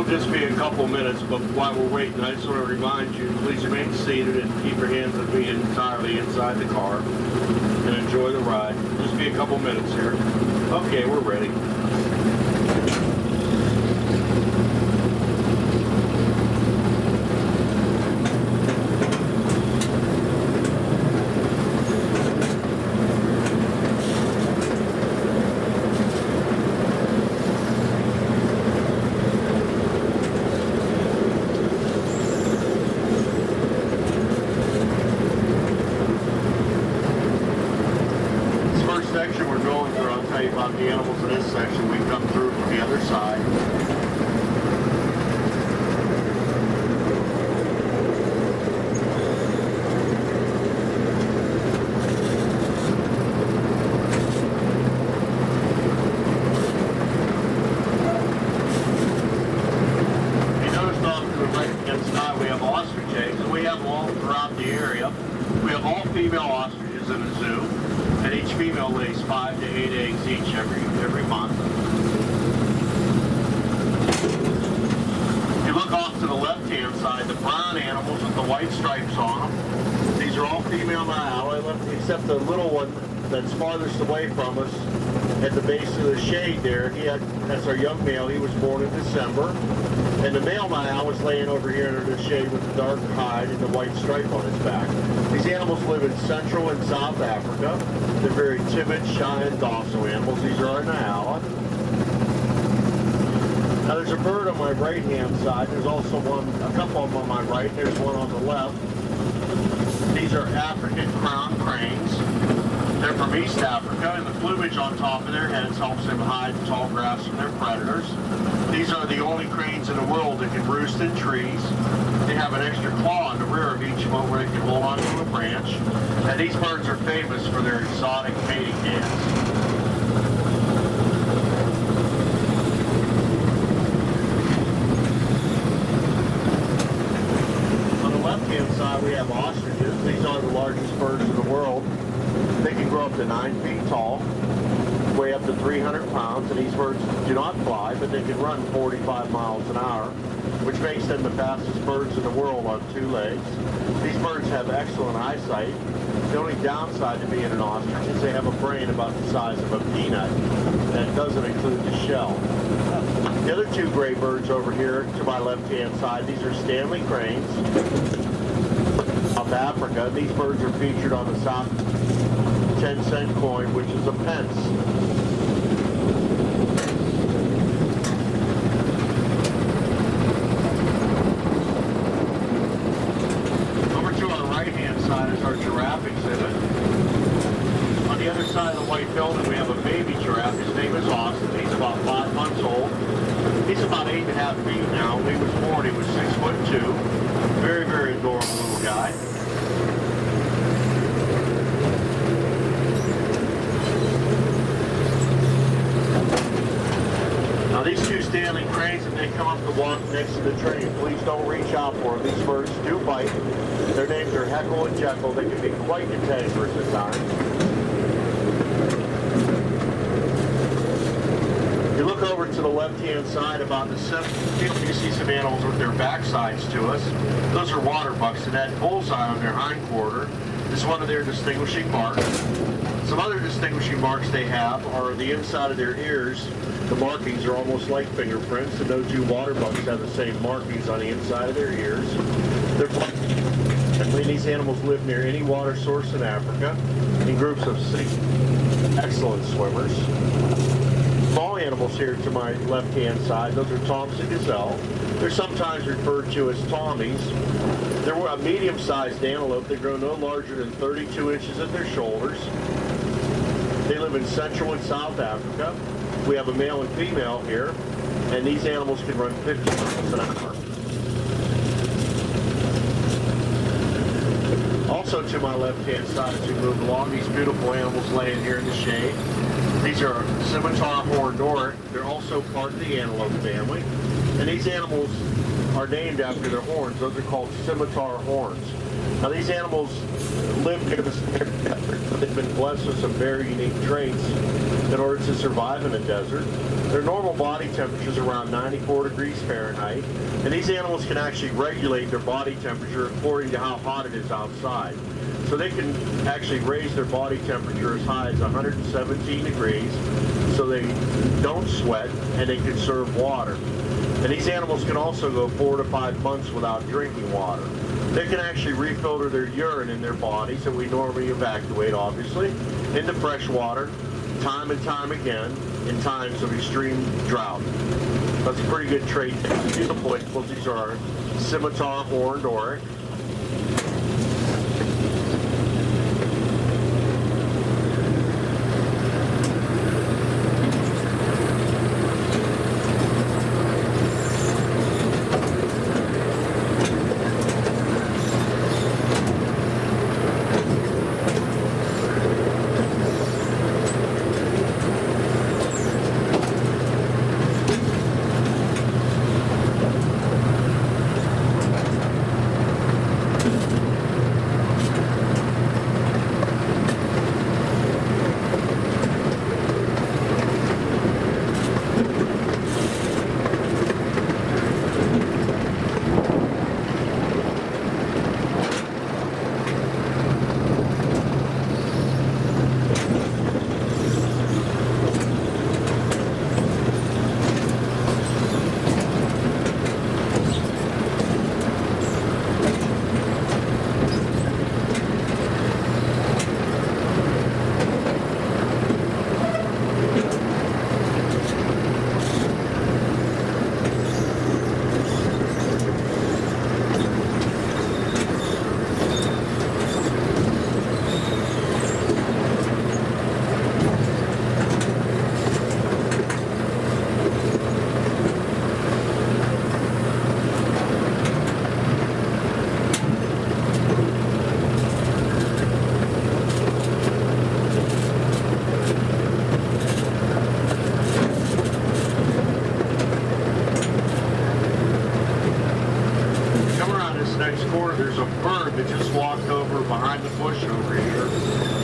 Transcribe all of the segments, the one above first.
just be a couple minutes, but while we're waiting, I just want to remind you, please remain seated and keep your hands and feet entirely inside the car and enjoy the ride. Just be a couple minutes here. Okay, we're ready. Section we're going through, I'll tell you about the animals in this section. We come through from the other side. You notice off to the right-hand side we have ostrich eggs, and we have them all throughout the area. We have all female ostriches in the zoo. And each female lays 5 to 8 eggs each every month. If you look off to the left-hand side, the brown animals with the white stripes on them, these are all female now, except the little one that's farthest away from us at the base of the shade there. That's our young male. He was born in December. And the male now is laying over here under the shade with the dark hide and the white stripe on his back. These animals live in Central and South Africa. They're very timid, shy, and docile animals. These are our Nyawa. Now there's a bird on my right-hand side. There's also a couple of them on my right. There's one on the left. These are African crowned cranes. They're from East Africa, and the plumage on top of their heads helps them hide tall grass from their predators. These are the only cranes in the world that can roost in trees. They have an extra claw in the rear of each one where they can hold onto a branch. And these birds are famous for their exotic mating dance. On the left-hand side, we have ostriches. These are the largest birds in the world. They can grow up to 9 feet tall, weigh up to 300 pounds, and these birds do not fly, but they can run 45 miles an hour, which makes them the fastest birds in the world on 2 legs. These birds have excellent eyesight. The only downside to being an ostrich is they have a brain about the size of a peanut. That doesn't include the shell. The other 2 gray birds over here to my left-hand side, these are Stanley cranes. South Africa. These birds are featured on the South 10-cent coin, which is a pence. Over to our right-hand side is our Giraffe Exhibit. On the other side of the white building, we have a baby giraffe. His name is Austin. He's about 5 months old. He's about 8.5 feet now. When he was born, he was 6'2". Very, very adorable little guy. Now these 2 Stanley cranes, if they come up to walk next to the train, please don't reach out for them. These birds do bite. Their names are Heckle and Jekyll. They can be quite cantankerous at times. If you look over to the left-hand side about the center, you see some animals with their backsides to us. Those are water bucks, and that bullseye on their hind quarter is one of their distinguishing marks. Some other distinguishing marks they have are the inside of their ears. The markings are almost like fingerprints, and those 2 water bucks have the same markings on the inside of their ears. These animals live near any water source in Africa in groups of 6. Excellent swimmers. Small animals here to my left-hand side, those are Toms and gazelle. They're sometimes referred to as Tommies. They're a medium-sized antelope. They grow no larger than 32 inches at their shoulders. They live in Central and South Africa. We have a male and female here, and these animals can run 50 miles an hour. Also to my left-hand side as we move along, these beautiful animals laying here in the shade. These are scimitar horned oryx. They're also part of the antelope family. And these animals are named after their horns. Those are called scimitar horns. Now these animals live near the desert, but they've been blessed with some very unique traits in order to survive in the desert. Their normal body temperature is around 94 degrees Fahrenheit, and these animals can actually regulate their body temperature according to how hot it is outside. So they can actually raise their body temperature as high as 117 degrees so they don't sweat and they conserve water. And these animals can also go 4 to 5 months without drinking water. They can actually refilter their urine in their bodies that we normally evacuate, obviously, into fresh water time and time again in times of extreme drought. That's a pretty good trait. Beautiful animals. These are our scimitar horned oryx. There's a bird that just walked over behind the bush over here.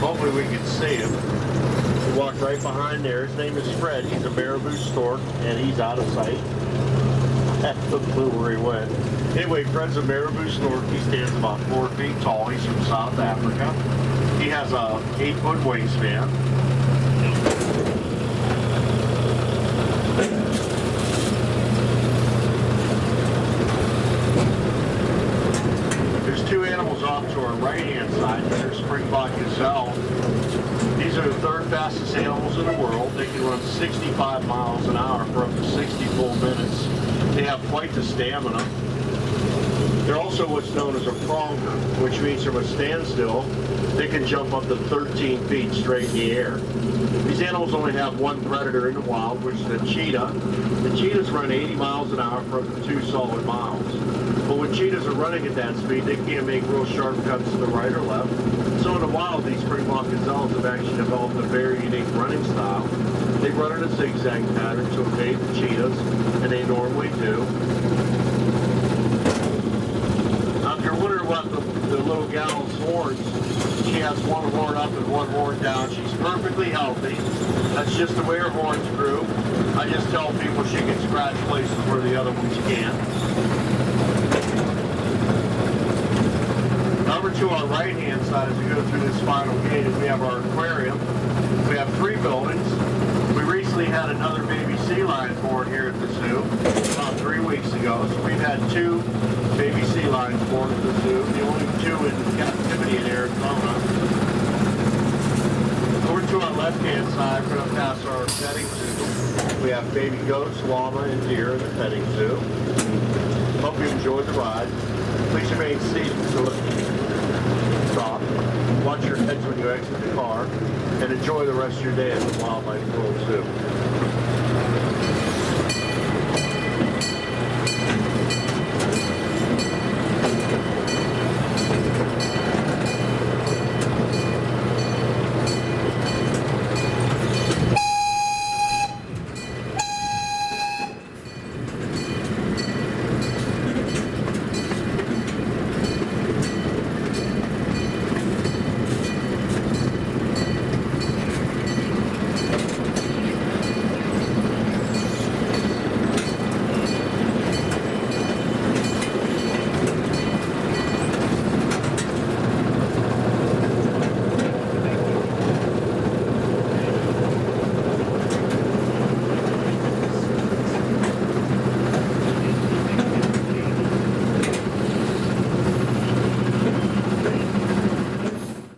Hopefully we can see him. He walked right behind there. His name is Freddie. He's a Baraboo stork, and he's out of sight. I have no clue where he went. Anyway, Fred's a Baraboo stork. He stands about 4 feet tall. He's from South Africa. He has a 8-foot wingspan. Two animals off to our right-hand side. They're springbok gazelle. These are the third fastest animals in the world. They can run 65 miles an hour for up to 60 full minutes. They have quite the stamina. They're also what's known as a pronger, which means from a standstill, they can jump up to 13 feet straight in the air. These animals only have one predator in the wild, which is the cheetah. The cheetahs run 80 miles an hour for up to 2 solid miles. But when cheetahs are running at that speed, they can't make real sharp cuts to the right or left. So in the wild, these springbok gazelles have actually developed a very unique running style. They run in a zigzag pattern to evade the cheetahs, and they normally do. Now, if you're wondering what the little gal's horns, she has one horn up and one horn down. She's perfectly healthy. That's just the way her horns grew. I just tell people she can scratch places where the other ones can't. Over to our right-hand side as we go through this final gate is we have our aquarium. We have 3 buildings. We recently had another baby sea lion born here at the zoo about 3 weeks ago. So we've had 2 baby sea lions born at the zoo, the only 2 in captivity in Arizona. Over to our left-hand side, we're going to pass our petting zoo. We have baby goats, llama, and deer in the petting zoo. Hope you enjoyed the ride. Please remain seated until stop. Watch your heads when you exit the car, and enjoy the rest of your day at the Wildlife World Zoo.